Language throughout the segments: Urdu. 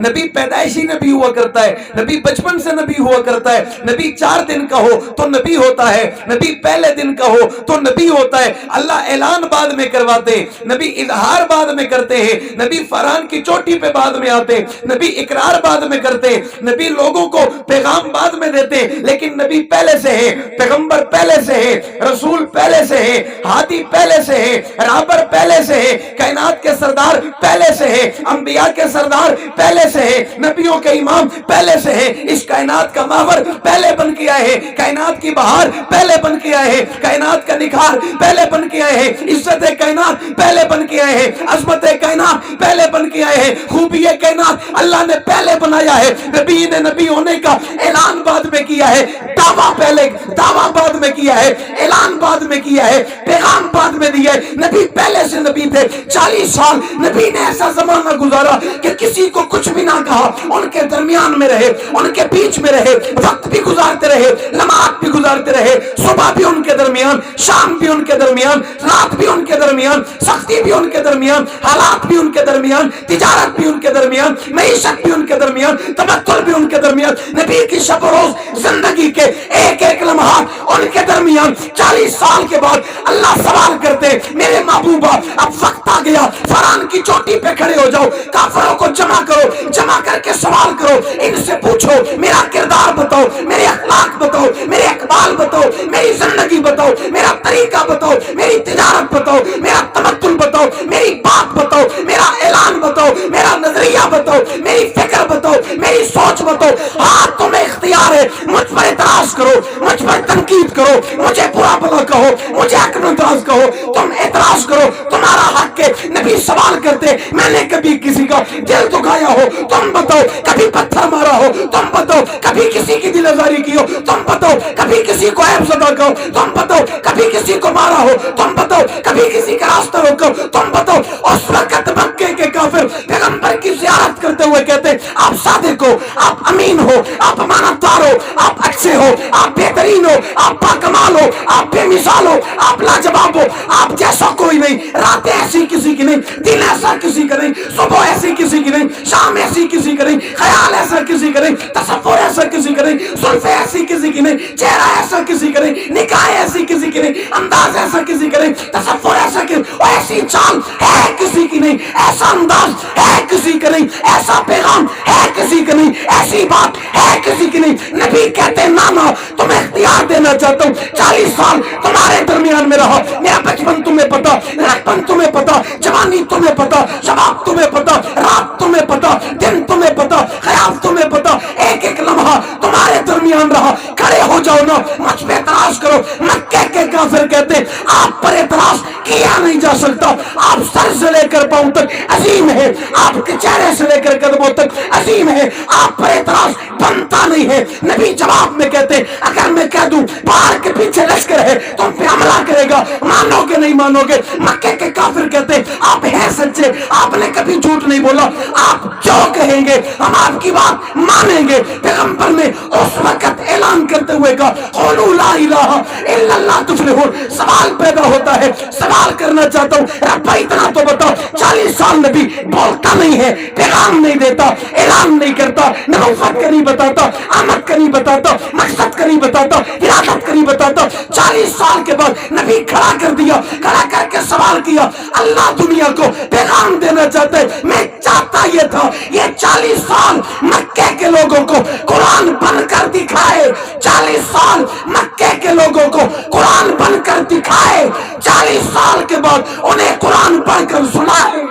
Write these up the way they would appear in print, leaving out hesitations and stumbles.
نبی پیدائشی نبی ہوا کرتا ہے، نبی بچپن سے نبی ہوا کرتا ہے، نبی 4 دن کا ہو تو نبی ہوتا ہے، نبی پہلے دن کا ہو تو نبی ہوتا ہے۔ اللہ اعلان بعد میں کرواتے، نبی اظہار بعد میں کرتے ہیں، نبی فران کی چوٹی پہ بعد میں آتے، نبی اقرار بعد میں کرتے، نبی لوگوں کو پیغام بعد میں دیتے، لیکن نبی پہلے سے ہے، پیغمبر پہلے سے ہے، رسول پہلے سے ہے، ہادی پہلے سے ہے، رہبر پہلے سے ہے، کائنات کے سردار پہلے سے ہے، انبیاء کے سردار پہلے سے ہے، نبیوں کے امام پہلے سے ہے، اس کائنات کا ماور پہلے بن کے آئے ہیں، کائنات کی بہار پہلے بن کے آئے ہیں، کائنات کا نکھار پہلے بن کے آئے ہیں، عزت کائنات پہلے بن کے آئے ہیں، عظمت کائنات پہلے بن کے آئے ہیں، خوبی کائنات اللہ نے پہلے بنایا ہے۔ نبی نے نبی ہونے کا اعلان بعد میں کیا ہے، دعویٰ بعد میں کیا ہے، اعلان بعد میں کیا ہے، پیغام بعد میں دیا ہے۔ نبی پہلے سے نبی تھے، 40 سال نبی نے ایسا زمانہ گزارا کہ کسی کو کچھ بھی نہ کہا، ان کے درمیان میں رہے، ان کے بیچ میں رہے، وقت بھی گزارتے رہے، لمحات بھی گزارتے رہے، صبح بھی ان کے درمیان، شام بھی ان کے درمیان، رات بھی ان کے درمیان، سختی بھی ان کے درمیان، حالات بھی ان کے درمیان، تجارت بھی ان کے درمیان، معیشت بھی ان کے درمیان، تبتل بھی ان کے درمیان، نبی کی شب و روز زندگی کے ایک ایک لمحات ان کے درمیان۔ 40 سال کے بعد اللہ سوال کرتے، میرے محبوبہ اب وقت آ گیا، فران کی چوٹی پہ کھڑے ہو جاؤ، کافروں کو جمع کرو، جمع کر کے سوال کرو، ان سے پوچھو میرا کردار بتاؤ، میرے اخلاق بتاؤ، میرے اقبال بتاؤ، میری زندگی بتاؤ، میرا طریقہ بتاؤ، میری تجارت بتاؤ، میرا تمدن بتاؤ، میری بات بتاؤ، میرا اعلان بتاؤ، میرا نظریہ بتاؤ، میری فکر بتاؤ، میری سوچ بتاؤ۔ ہاں تمہیں اختیار ہے، مجھ پر اعتراض کرو، مجھ پر تنقید کرو، مجھے برا بھلا کہو، مجھے حق انداز کہو، تم اعتراض کرو، تمہارا حق ہے۔ نبی سوال کرتے، میں نے کبھی کسی کا دل دکھایا ہو تم بتاؤ، کبھی پتھر مارا ہو تم بتاؤ، کبھی کسی کی دل آزاری کی ہو تم بتاؤ، کبھی کسی کو عیب زدہ کہو تم بتاؤ، کبھی کسی کو مارا ہو تم بتاؤ، کبھی کسی کا راستہ روکو تم بتاؤ۔ اس وقت مکے کے کافر پیغمبر کی زیارت کرتے ہوئے کہتے، آپ صادق ہو، آپ امین ہو، آپ امانت دار ہو، آپ اچھے ہو، آپ بہترین ہو، آپ باکمال ہو، آپ بے مثال ہو، آپ لاجواب ہو، آپ جیسا کوئی نہیں، رات ایسی کسی کی نہیں، دن ایسا کسی کا نہیں، صبح ایسی کسی کی نہیں، شام ایسی کسی کا نہیں، خیال ایسا کسی کا نہیں، تصور ایسا کسی کا نہیں، زلفیں ایسی کسی کی نہیں، چہرہ ایسا کسی کا نہیں، نکاح ایسی کسی کی نہیں، انداز ایسا کسی کا نہیں، تصور ایسا ایسی چال ہے کسی کی نہیں، ایسا انداز ہے کسی کا نہیں، ایسا پیغام ہے کسی کا نہیں، ایسی بات ہے کسی کی نہیں۔ نبی کہتے نانا تمہیں اختیار دینا چاہتا ہوں، 40 سال تمہارے درمیان میں رہا، میرا بچپن تمہیں پتا، لڑکپن تمہیں پتا، جوانی تمہیں پتا، شباب تمہیں پتا، رات تمہیں پتا، دن تمہیں پتا، خیال تمہیں پتا، ایک ایک لمحہ تمہارے درمیان رہا۔ کھڑے ہو جاؤ نا، مجھ پہ اعتراض کرو۔ مکے کے کافر کہتے آپ پر اعتراض کیا نہیں جا سکتا، آپ سر سے لے کر پاؤں تک عظیم ہے، آپ کے چہرے سے لے کر قدموں تک عظیم ہے، آپ پر اعتراض بنتا نہیں ہے۔ نبی جواب میں کہتے اگر میں کہہ دوں پہاڑ کے پیچھے لشکر ہے تم پہ حملہ کرے گا، مانو گے نہیں مانو گے؟ مکے کے کافر کہتے آپ ہیں سچے، آپ نے کبھی جھوٹ نہیں بولا، آپ جو کہیں گے ہم آپ کی بات مانیں گے۔ پیغمبر نے اس وقت اعلان کرتے ہوئے کہا قولوا لا الہ الا اللہ تفلحون۔ سوال پیدا ہوتا ہے، سوال کرنا چاہتا ہوں رب اتنا تو بتاؤ، 40 سال نبی بولتا نہیں ہے، پیغام نہیں دیتا، اعلان نہیں کرتا، نبوت کا نہیں بتاتا، آمد کا نہیں بتاتا، مقصد کا نہیں بتاتا، ارادت کا نہیں بتاتا۔ 40 سال کے بعد نبی کھڑا کر دیا، کھڑا کر کے سوال کیا، اللہ دنیا کو پیغام دینا چاہتا ہے، میں چاہتا یہ تھا یہ 40 سال مکے کے لوگوں کو قرآن بن کر دکھائے، 40 سال مکے کے لوگوں کو قرآن بن کر دکھائے، 40 سال کے بعد انہیں قرآن پڑھ کر سنائے۔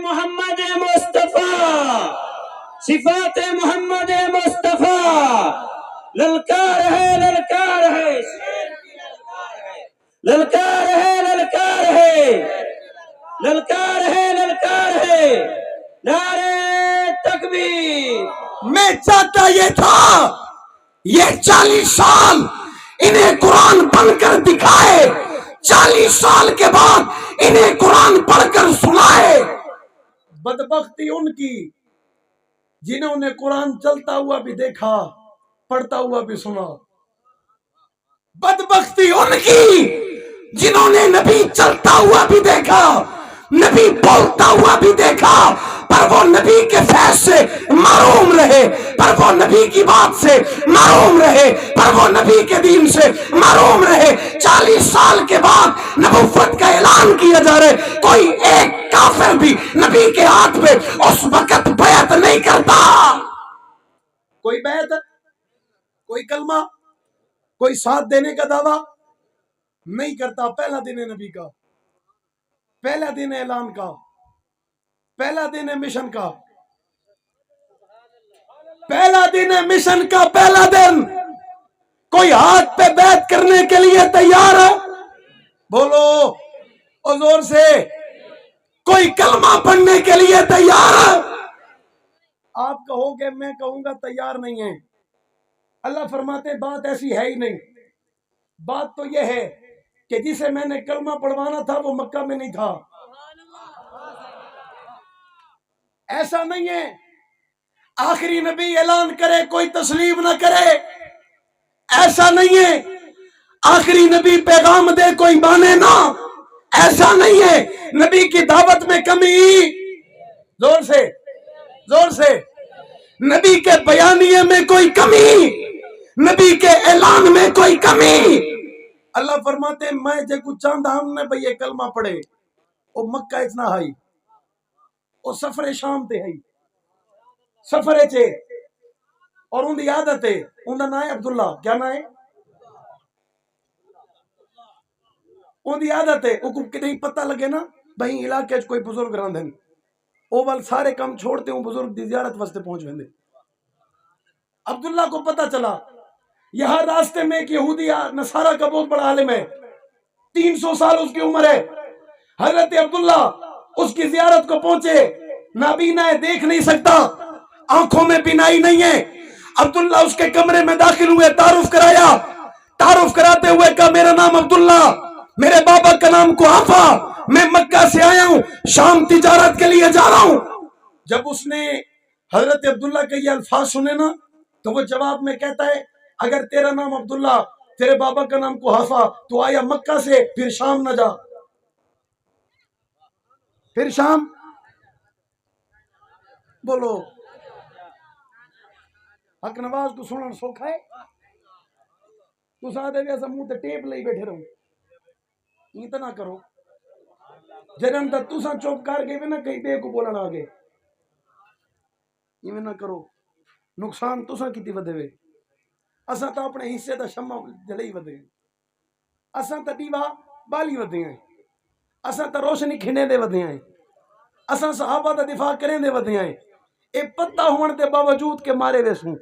محمد مصطفیٰ، صفات محمد مصطفیٰ، للکار ہے للکار ہے، للکار ہے للکار ہے، للکار ہے للکار ہے، نعرہ تکبیر۔ میں چاہتا یہ تھا یہ 40 سال انہیں قرآن پڑھ کر دکھائے، 40 سال کے بعد انہیں قرآن پڑھ کر سنائے۔ بدبختی ان کی جنہوں نے قرآن چلتا ہوا بھی دیکھا، پڑھتا ہوا بھی سنا۔ بدبختی ان کی جنہوں نے نبی چلتا ہوا بھی دیکھا، نبی بولتا ہوا بھی دیکھا، پر وہ نبی کے فیض سے محروم رہے، پر وہ نبی کی بات سے محروم رہے، پر وہ نبی کے دین سے محروم رہے۔ 40 سال کے بعد نبوت کا اعلان کیا جا رہا ہے، کوئی ایک کافر بھی نبی کے ہاتھ پہ اس وقت بیعت نہیں کرتا۔ کوئی بیعت، کوئی کلمہ، کوئی ساتھ دینے کا دعویٰ نہیں کرتا۔ پہلا دن ہے نبی کا، پہلا دن ہے اعلان کا، پہلا دن ہے مشن کا، پہلا دن ہے مشن کا، پہلا دن۔ کوئی ہاتھ پہ بیعت کرنے کے لیے تیار ہے؟ بولو اور زور سے۔ کوئی کلمہ پڑھنے کے لیے تیار ہے؟ آپ کہو گے میں کہوں گا تیار نہیں ہے۔ اللہ فرماتے بات ایسی ہے ہی نہیں، بات تو یہ ہے کہ جسے میں نے کلمہ پڑھوانا تھا وہ مکہ میں نہیں تھا۔ ایسا نہیں ہے آخری نبی اعلان کرے کوئی تسلیم نہ کرے، ایسا نہیں ہے آخری نبی پیغام دے کوئی مانے نہ، ایسا نہیں ہے نبی کی دعوت میں کمی، زور سے زور سے، نبی کے بیانیے میں کوئی کمی، نبی کے اعلان میں کوئی کمی۔ اللہ فرماتے میں جے کچھ چاہتا ہم نے بھئی یہ کلمہ پڑھے، وہ مکہ اتنا ہائی، وہ سفر شام تے ہائی، سفر چے، اور ان دی عادت ہے، ان دا نام ہے عبداللہ، کیا نام ہے؟ ان دی عادت ہے، وہ کہ نہیں پتہ لگے نا بھئی علاقے کوئی بزرگ رہندے ہیں، وہ وال سارے کام چھوڑتے ہوں بزرگ دی زیارت واسطے پہنچ ویندے۔ عبداللہ کو پتہ چلا یہاں راستے میں ایک یہودی نصارہ کا بہت بڑا عالم ہے، 300 سال اس کی عمر ہے۔ حضرت عبداللہ اس کی زیارت کو پہنچے، نابینا ہے، دیکھ نہیں سکتا، آنکھوں میں بینائی نہیں ہے۔ عبداللہ اس کے کمرے میں داخل ہوئے، تعارف کرایا، تعارف کراتے ہوئے کہا میرا نام عبداللہ، میرے بابا کا نام قحافہ، میں مکہ سے آیا ہوں، شام تجارت کے لیے جا رہا ہوں۔ جب اس نے حضرت عبداللہ کے یہ الفاظ سنے نا تو وہ جواب میں کہتا ہے اگر تیرا نام عبداللہ، تیرے بابا کا نام قحافہ، تو آیا مکہ سے پھر شام نہ جا، پھر شام، بولو حق نواز کو سنن سوکھا ہے؟ تو ساتھ ہے ایسا منہ تے ٹیپ لئی بیٹھے رہو، یہ تو نہ کرو، جنہاں تا تساں چوپ کر گئے نا کہیں بے کو بولن آگے، یہ نہ کرو، نقصان تساں کیتی ودے وے، اساں تا اپنے حصے دا شمع جلائی ودے ہیں، اساں تا دیوا بالی ودے ہیں، اساں تا روشنی کھنے دے ودے ہیں، اساں صحابہ دا دفاع کریں دے ودے ہیں، اے پتہ ہون دے باوجود کے مارے ویسوں،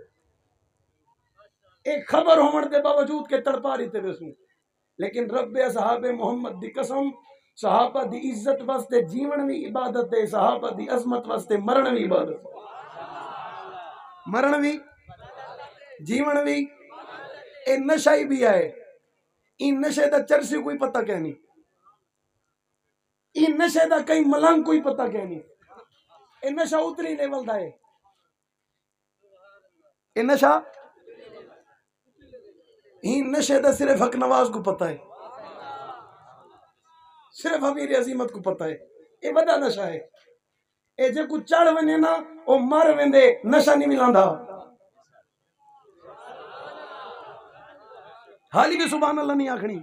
ایک خبر ہون دے باوجود کے تڑپا رہتے ویسوں، لیکن رب صحابہ محمد دی قسم صحابہ دی عزت واسطے جیون بھی عبادت ہے، صحابہ دی عظمت واسطے مرن بھی عبادت ہے، مرن بھی جیون بھی۔ اے نشائی بھی آئے، این نشے دا چرسی کوئی پتہ کہنی، این نشے دا کئی ملنگ کوئی پتہ کہنی، اے نشہ اتری لیول دا ہے، اے نشہ این نشے دا صرف حق نواز کو پتہ ہے، صرف امیر عظیمت کو پتہ ہے، اے بڑا نشہ ہے، اے جے کچھ چڑھ ونے نا او مر ویندے، نشہ نہیں ملاندا۔ حالی بھی سبحان اللہ نہیں آکھنی،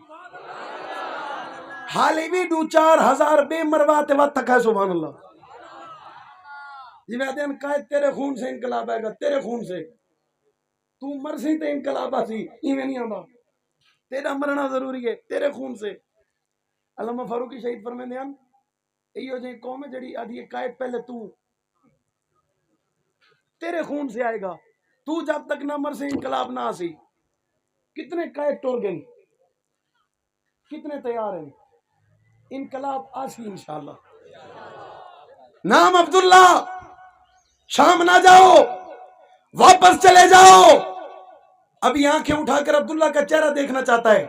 حالی بھی 2-4 ہزار بے مرواتے وقت تک ہے سبحان اللہ۔ جی میں دین قائد تیرے خون سے انقلاب آئے گا، تیرے خون سے، تو مرسی تے انقلاب آسی، ایویں نہیں آندا، تیرا مرنا ضروری ہے، تیرے خون سے۔ علامہ فاروقی شہید فرمیندے ہیں ایو جی قوم ہے جڑی آدھی قائد پہلے تو تیرے خون سے آئے گا، تو جب تک نہ مرسی انقلاب نہ آسی۔ کتنے قائد ٹور گئے، کتنے تیار ہیں، انقلاب آسی انشاءاللہ۔ نام عبداللہ، شام نہ جاؤ، واپس چلے جاؤ۔ ابھی آنکھیں اٹھا کر عبداللہ کا چہرہ دیکھنا چاہتا ہے،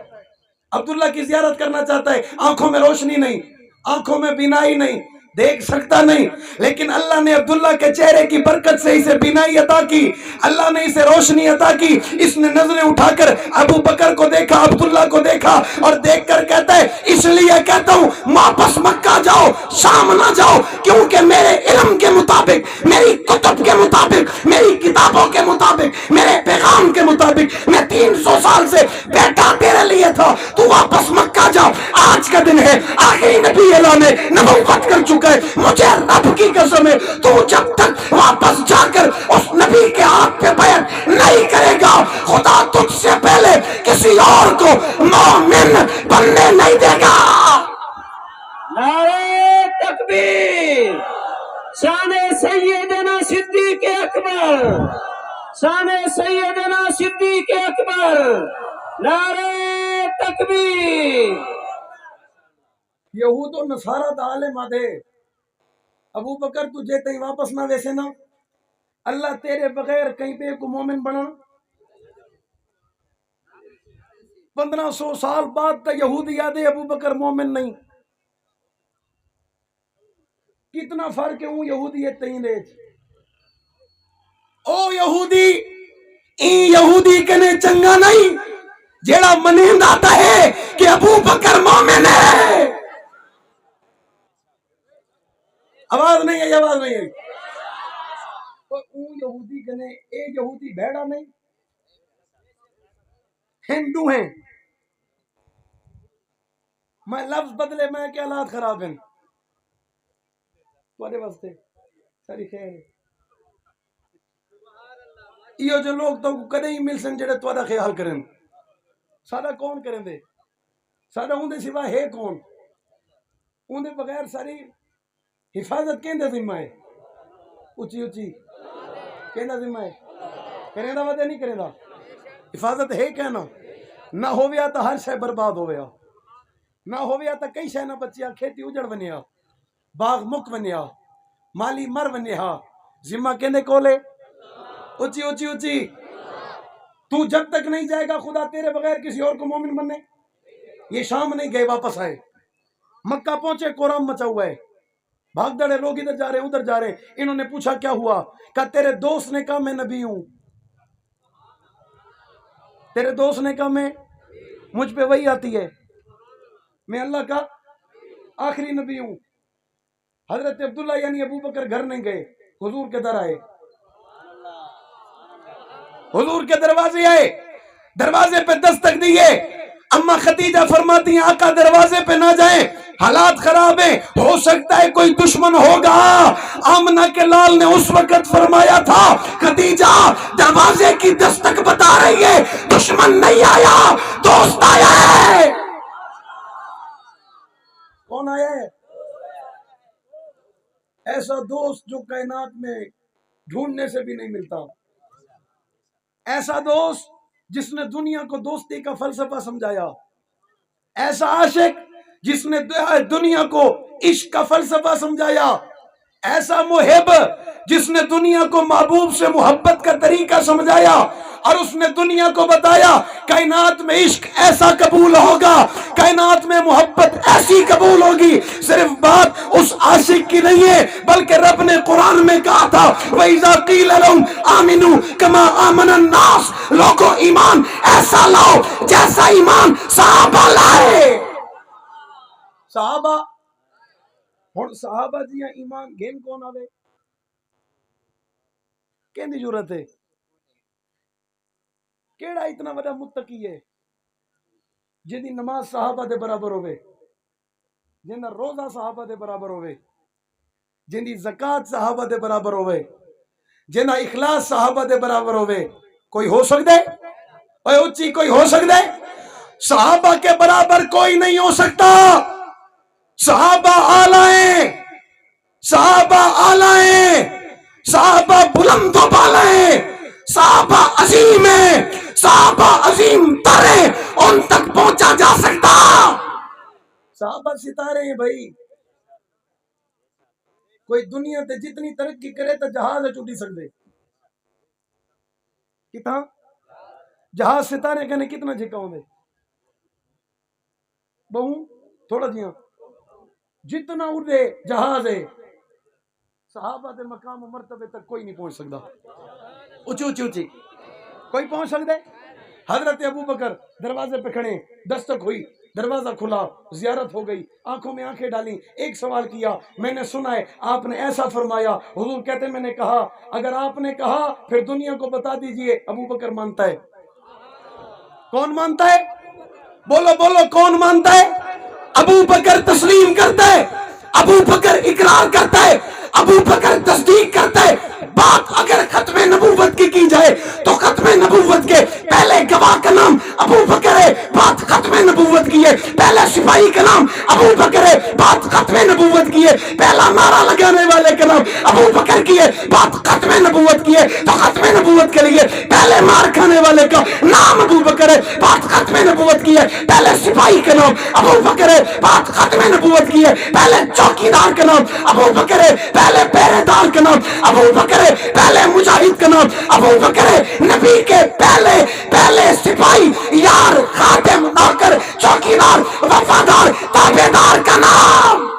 عبداللہ کی زیارت کرنا چاہتا ہے، آنکھوں میں روشنی نہیں، آنکھوں میں بینائی نہیں، دیکھ سکتا نہیں، لیکن اللہ نے عبداللہ کے چہرے کی برکت سے اسے بینائی عطا کی، اللہ نے اسے روشنی عطا کی۔ اس نے نظریں اٹھا کر ابو بکر کو دیکھا، عبداللہ کو دیکھا، اور دیکھ کر کہتا ہے اس لیے کہتا ہوں واپس مکہ جاؤ، شام نہ جاؤ۔ کیونکہ میرے علم کے مطابق، میری کتب کے مطابق، میری کتابوں کے مطابق، میرے پیغام کے مطابق میں 300 سال سے بیٹھا تیرے لیے تھا، تو واپس مکہ جا، آج کا دن ہے، آخری نبی اعلان نبوت کر چکا ہے، مجھے رب کی قسم ہے تو جب تک واپس جا کر اس نبی کے ہاتھ پہ بیعت نہیں کرے گا، خدا تجھ سے پہلے کسی اور کو مومن بننے نہیں دے گا۔ نعرہ تکبیر، شان سیدنا صدیق اکبر، شان سیدنا صدیق اکبر، نعرہ تکبیر۔ یہود و نصارہ دا عالم آدھے ابو بکر تجھے تھی واپس نہ ویسے نہ، اللہ تیرے بغیر کہیں پہ کو مومن بنا۔ 1500 سال بعد تا یہودی آدھے ابو بکر مومن نہیں، کتنا فرق ہے ہوں یہودیت تین ریچ۔ او یہودی این یہودی کنے چنگا نہیں جیڑا منیند آتا ہے کہ ابو بکر مومن ہے۔ آواز نہیں ہے، آواز نہیں ہے۔ اون یہودی کنے اے یہودی بھیڑا نہیں، ہندو ہیں، میں لفظ بدلے میں کہ حالات خراب ہیں تھوڑے واسطے ساری خیر ہے۔ یہ جو لوگ تو کدے ہی مل سن جڑے تھوڑا خیال کریں، سادہ کون کریں دے، سادہ ہوں دے سوا ہے کون، ہوں دے بغیر ساری حفاظت کہیں دے ذمہ ہے، اچھی اچھی کہیں دے ذمہ ہے، کریں دا وعدہ نہیں کریں دا، حفاظت ہے کہنا، نہ ہویا تا ہر شے برباد ہویا، نہ ہویا تا کئی شے نہ بچیا، کھیتی اجڑ بنیا، باغ مک بنیا، مالی مر بنیا، ذمہ کہنے کولے، اچھی اچھی اچھی۔ تو جب تک نہیں جائے گا خدا تیرے بغیر کسی اور کو مومن بننے۔ یہ شام نہیں گئے، واپس آئے، مکہ پہنچے، قرآن مچا ہوا ہے، بھاگ دڑے لوگ ادھر جا رہے ادھر جا رہے، انہوں نے پوچھا کیا ہوا، کہا تیرے دوست نے کہا میں نبی ہوں، تیرے دوست نے کہا میں مجھ پہ وہی آتی ہے، میں اللہ کا آخری نبی ہوں۔ حضرت عبداللہ یعنی ابو بکر گھر نہیں گئے، حضور کے در آئے، حضور کے دروازے آئے، دروازے پہ دستک دیے، اما خدیجہ فرماتی ہیں آقا دروازے پہ نہ جائیں، حالات خراب ہیں، ہو سکتا ہے کوئی دشمن ہوگا۔ آمنہ کے لال نے اس وقت فرمایا تھا خدیجہ دروازے کی دستک بتا رہی ہے، دشمن نہیں آیا، دوست آیا ہے۔ کون آیا ہے؟ ایسا دوست جو کائنات میں ڈھونڈنے سے بھی نہیں ملتا، ایسا دوست جس نے دنیا کو دوستی کا فلسفہ سمجھایا، ایسا عاشق جس نے دنیا کو عشق کا فلسفہ سمجھایا، ایسا محب جس نے دنیا کو محبوب سے محبت کا طریقہ سمجھایا، اور اس نے دنیا کو بتایا کائنات میں عشق ایسا قبول ہوگا، کائنات میں محبت ایسی قبول ہوگی۔ صرف بات اس عاشق کی نہیں ہے بلکہ رب نے قرآن میں کہا تھا وَإِذَا قِيلَ لَهُمْ آمِنُوا كَمَا آمَنَ النَّاسُ، لوگوں ایمان ایسا لاؤ جیسا ایمان صحابہ لائے۔ صحابہ ہن صحابہ جی ایمان گھن کون آوے، کہندی ضرورت ہے، کیڑا اتنا بڑا متقی ہے جن دی نماز صحابہ دے برابر ہوئے، جن دا روزہ صحابہ دے برابر ہوئے، جن دی زکوٰۃ صحابہ دے برابر ہوئے، جن دا اخلاص صحابہ دے برابر ہوئے، کوئی ہو سکتا ہے؟ اوے اچھی کوئی ہو سکتا ہے؟ صحابہ کے برابر کوئی نہیں ہو سکتا۔ صحابہ اعلیٰ ہیں، صحابہ اعلیٰ ہیں، صحابہ بلند و بالا ہیں، صحابہ عظیم ہیں، صحابہ عظیم تر ہیں، ان تک پہنچا جا سکتا۔ صحابہ ستارے ہیں بھائی، کوئی دنیا تے جتنی ترقی کرے تو جہاز چڑی سکتے، کتنا جہاز ستارے کہنے کتنا جھکاؤں دے بہوں تھوڑا جیاں جتنا اڑے جہاز ہے، صحابہ دے مقام و مرتبے تک کوئی نہیں پہنچ سکتا، اچھی اچھی اچھی کوئی پہنچ سکتا ہے؟ حضرت ابو بکر دروازے پہ کھڑے، دستک ہوئی، دروازہ کھلا، زیارت ہو گئی، آنکھوں میں آنکھیں ڈالیں، ایک سوال کیا، میں نے سنا ہے آپ نے ایسا فرمایا، حضور کہتے میں نے کہا اگر آپ نے کہا پھر دنیا کو بتا دیجئے ابو بکر مانتا ہے۔ کون مانتا ہے؟ بولو بولو، کون مانتا ہے؟ ابو بکر تسلیم کرتا ہے، ابو بکر اقرار کرتا ہے، ابو بکر تصدیق کرتا ہے۔ بات اگر ختم نبوت کی جائے تو ختم نبوت کے پہلے گواہ کا نام ابو بکر ہے، بات ختم نبوت کی ہے پہلا سپاہی کا نام ابو بکر ہے، بات ختم نبوت کی ہے پہلا نعرہ لگانے والے کا نام ابو بکر کی ہے، بات ختم نبوت کی ہے تو ختم نبوت کے لیے پہلے مار کھانے والے کا نام ابو بکر ہے، بات ختم نبوت کی ہے پہلے سپاہی کا نام ابو بکر ہے، بات ختم نبوت کی ہے پہلے چوکیدار کا نام ابو بکر ہے، پہلے پہرے دار کا نام ابو بکر ہے، پہلے مجاہد کا نام ابو بکر ہے، نبی کے پہلے سپاہی، یار، خادم، نوکر، چوکیدار، وفادار، تابعدار کا نام